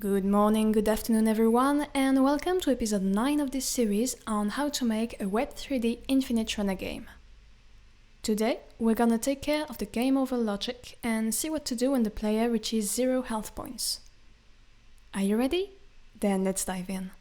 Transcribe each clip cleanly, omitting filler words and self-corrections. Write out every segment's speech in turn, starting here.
Good morning, good afternoon everyone, and welcome to episode 9 of this series on how to make a Web3D Infinite Runner game. Today, we're gonna take care of the game over logic and see what to do when the player reaches 0 health points. Are you ready? Then let's dive in.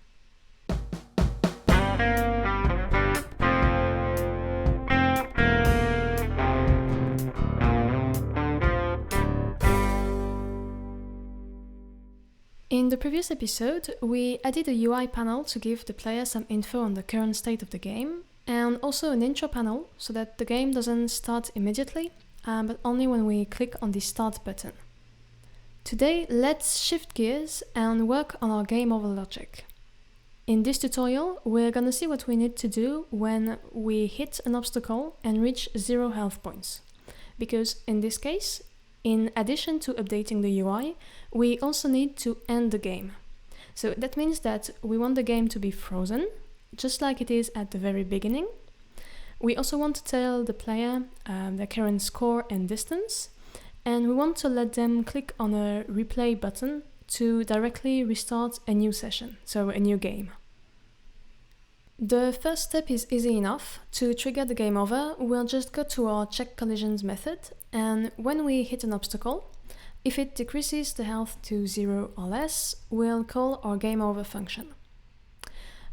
In the previous episode, we added a UI panel to give the player some info on the current state of the game, and also an intro panel so that the game doesn't start immediately, but only when we click on the start button. Today, let's shift gears and work on our game over logic. In this tutorial, we're gonna see what we need to do when we hit an obstacle and reach 0 health points. Because in this case, in addition to updating the UI, we also need to end the game. So that means that we want the game to be frozen, just like it is at the very beginning. We also want to tell the player their current score and distance, and we want to let them click on a replay button to directly restart a new session, so a new game. The first step is easy enough. To trigger the game over, we'll just go to our check collisions method, and when we hit an obstacle, if it decreases the health to 0 or less, we'll call our game over function.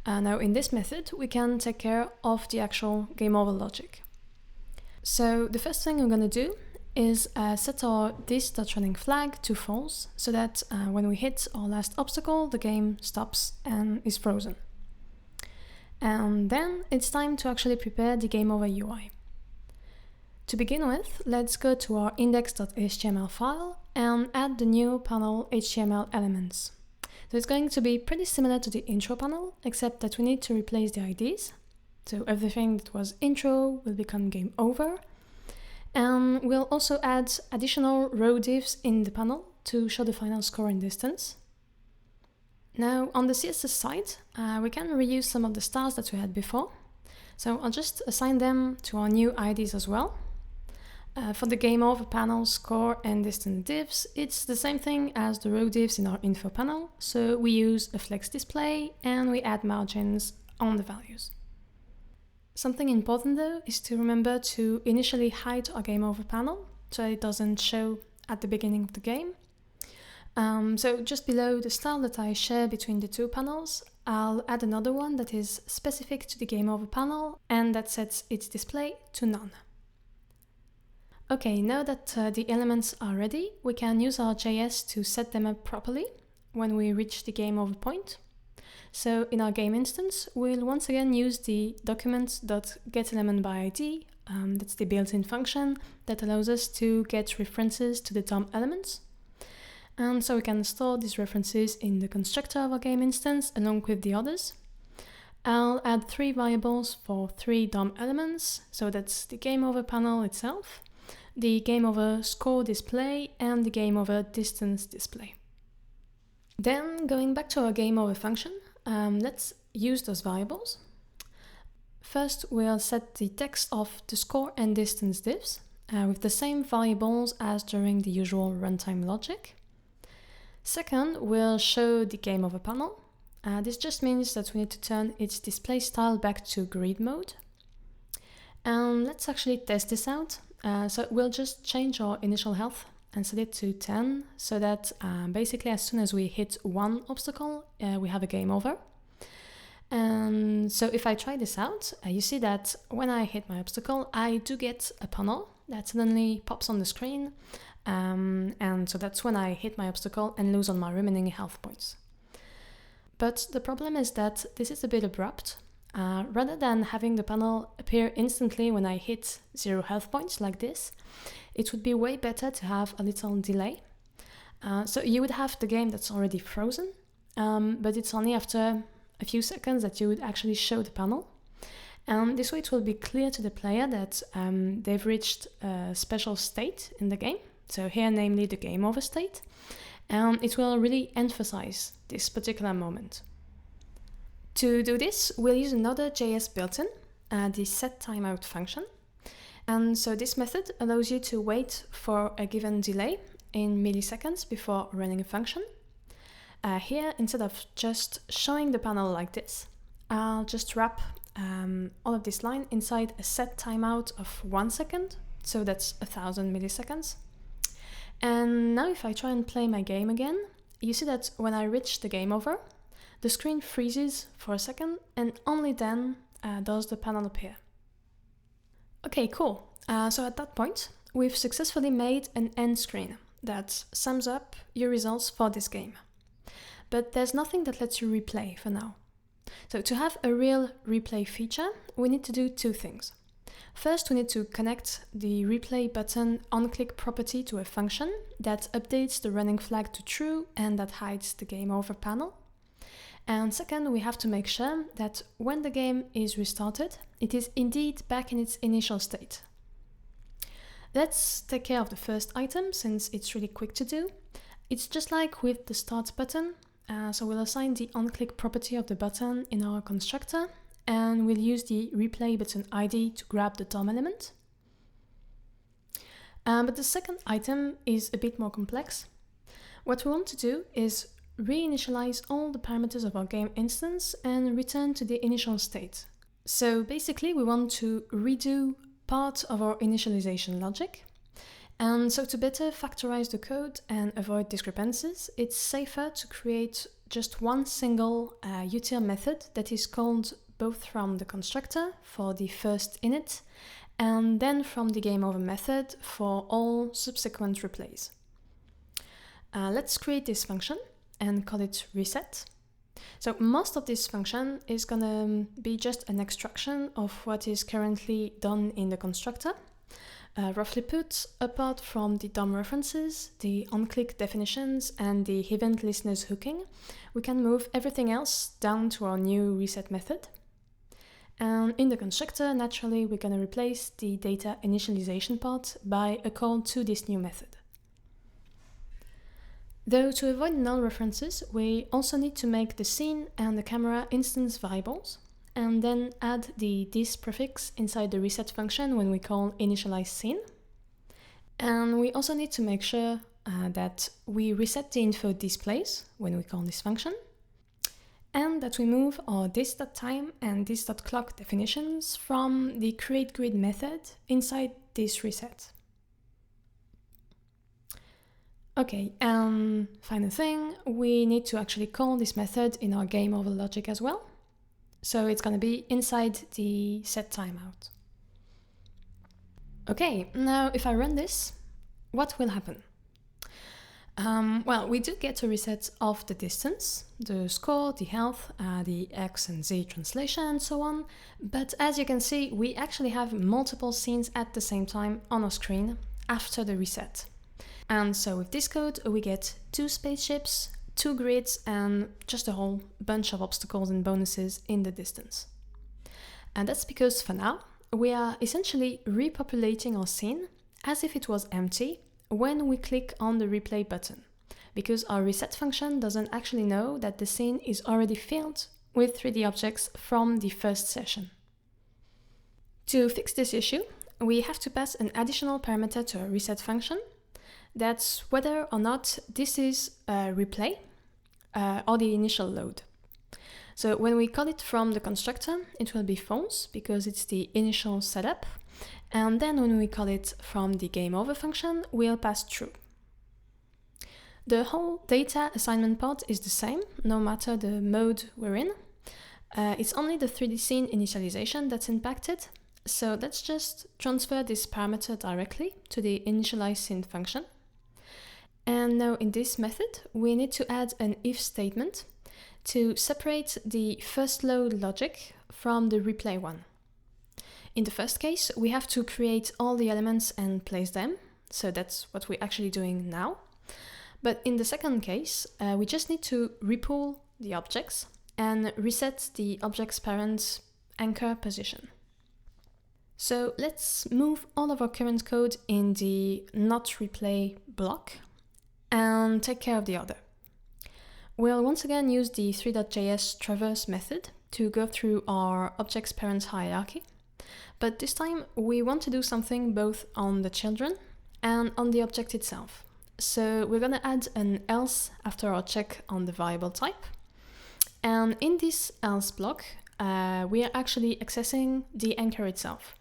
Now in this method, we can take care of the actual game over logic. So the first thing we're going to do is set our this.running flag to false, so that when we hit our last obstacle, the game stops and is frozen. And then it's time to actually prepare the game over UI. To begin with, let's go to our index.html file and add the new panel HTML elements. So it's going to be pretty similar to the intro panel, except that we need to replace the IDs. So everything that was intro will become game over. And we'll also add additional row divs in the panel to show the final score and distance. Now on the CSS side, we can reuse some of the stars that we had before. So I'll just assign them to our new IDs as well. For the game over panel, score and distance divs, it's the same thing as the row divs in our info panel. So we use a flex display and we add margins on the values. Something important though is to remember to initially hide our game over panel so it doesn't show at the beginning of the game. So just below the style that I share between the two panels, I'll add another one that is specific to the game over panel and that sets its display to none. Okay, now that the elements are ready, we can use our JS to set them up properly when we reach the game over point. So in our game instance, we'll once again use the document.getElementById, that's the built-in function that allows us to get references to the DOM elements. And so we can store these references in the constructor of our game instance along with the others. I'll add 3 variables for 3 DOM elements, so that's the game over panel itself, the game over score display, and the game over distance display. Then going back to our game over function, let's use those variables. First, we'll set the text of the score and distance divs with the same variables as during the usual runtime logic. Second, we'll show the game over panel. This just means that we need to turn its display style back to grid mode. And let's actually test this out. So we'll just change our initial health and set it to 10, so that basically as soon as we hit one obstacle, we have a game over. And so if I try this out, you see that when I hit my obstacle, I do get a panel that suddenly pops on the screen. And so that's when I hit my obstacle and lose on my remaining health points. But the problem is that this is a bit abrupt. Rather than having the panel appear instantly when I hit 0 health points like this, it would be way better to have a little delay. So you would have the game that's already frozen, but it's only after a few seconds that you would actually show the panel. And this way it will be clear to the player that they've reached a special state in the game. So here, namely the game over state, and it will really emphasize this particular moment. To do this, we'll use another JS built-in, the setTimeout function. And so this method allows you to wait for a given delay in milliseconds before running a function. Here, instead of just showing the panel like this, I'll just wrap all of this line inside a set timeout of 1 second, so that's 1000 milliseconds. And now if I try and play my game again, you see that when I reach the game over, the screen freezes for a second and only then does the panel appear. Okay, cool. So at that point, we've successfully made an end screen that sums up your results for this game. But there's nothing that lets you replay for now. So to have a real replay feature, we need to do two things. First, we need to connect the replay button onClick property to a function that updates the running flag to true and that hides the game over panel. And second, we have to make sure that when the game is restarted, it is indeed back in its initial state. Let's take care of the first item since it's really quick to do. It's just like with the start button. So we'll assign the onClick property of the button in our constructor, and we'll use the replay button ID to grab the DOM element. But the second item is a bit more complex. What we want to do is reinitialize all the parameters of our game instance and return to the initial state. So basically we want to redo part of our initialization logic. And so to better factorize the code and avoid discrepancies, it's safer to create just one single util method that is called both from the constructor for the first init and then from the gameOver method for all subsequent replays. Let's create this function and call it reset. So most of this function is gonna be just an extraction of what is currently done in the constructor. Roughly put, apart from the DOM references, the onClick definitions, and the event listeners hooking, we can move everything else down to our new reset method. And in the constructor, naturally, we're going to replace the data initialization part by a call to this new method. Though to avoid null references, we also need to make the scene and the camera instance variables, and then add the this prefix inside the reset function when we call initialize scene. And we also need to make sure that we reset the info displays when we call this function, and that we move our this.time and this.clock definitions from the createGrid method inside this reset. Okay, and final thing, we need to actually call this method in our gameOver logic as well. So it's going to be inside the set timeout. Okay, now if I run this, what will happen? Well, we do get a reset of the distance, the score, the health, the X and Z translation and so on. But as you can see, we actually have multiple scenes at the same time on our screen after the reset. And so with this code, we get 2 spaceships, 2 grids, and just a whole bunch of obstacles and bonuses in the distance. And that's because for now, we are essentially repopulating our scene as if it was empty when we click on the replay button, because our reset function doesn't actually know that the scene is already filled with 3D objects from the first session. To fix this issue, we have to pass an additional parameter to our reset function. That's whether or not this is a replay or the initial load. So when we call it from the constructor, it will be false because it's the initial setup. And then when we call it from the gameOver function, we'll pass true. The whole data assignment part is the same, no matter the mode we're in. It's only the 3D scene initialization that's impacted. So let's just transfer this parameter directly to the initialize scene function. And now in this method, we need to add an if statement to separate the first load logic from the replay one. In the first case, we have to create all the elements and place them. So that's what we're actually doing now. But in the second case, we just need to repool the objects and reset the object's parent anchor position. So let's move all of our current code in the not replay block and take care of the other. We'll once again use the 3.js traverse method to go through our object's parents hierarchy, but this time we want to do something both on the children and on the object itself. So we're gonna add an else after our check on the variable type. And in this else block, we are actually accessing the anchor itself.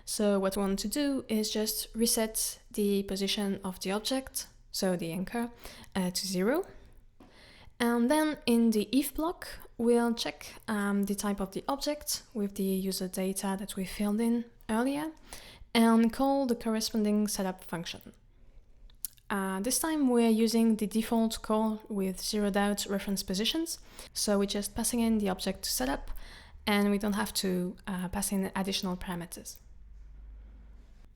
So what we want to do is just reset the position of the object, so the anchor, to 0. And then in the if block, we'll check the type of the object with the user data that we filled in earlier and call the corresponding setup function. This time we're using the default call with zeroed out reference positions, so we're just passing in the object to setup and we don't have to pass in additional parameters.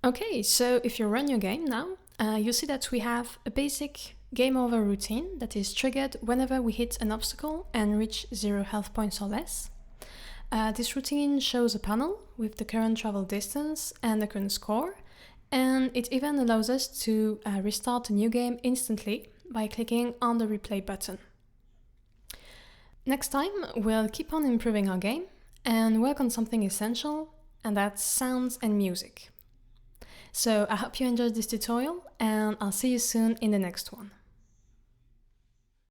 Okay, so if you run your game now, you see that we have a basic game over routine that is triggered whenever we hit an obstacle and reach 0 health points or less. This routine shows a panel with the current travel distance and the current score, and it even allows us to restart a new game instantly by clicking on the replay button. Next time, we'll keep on improving our game and work on something essential, and that's sounds and music. So I hope you enjoyed this tutorial, and I'll see you soon in the next one.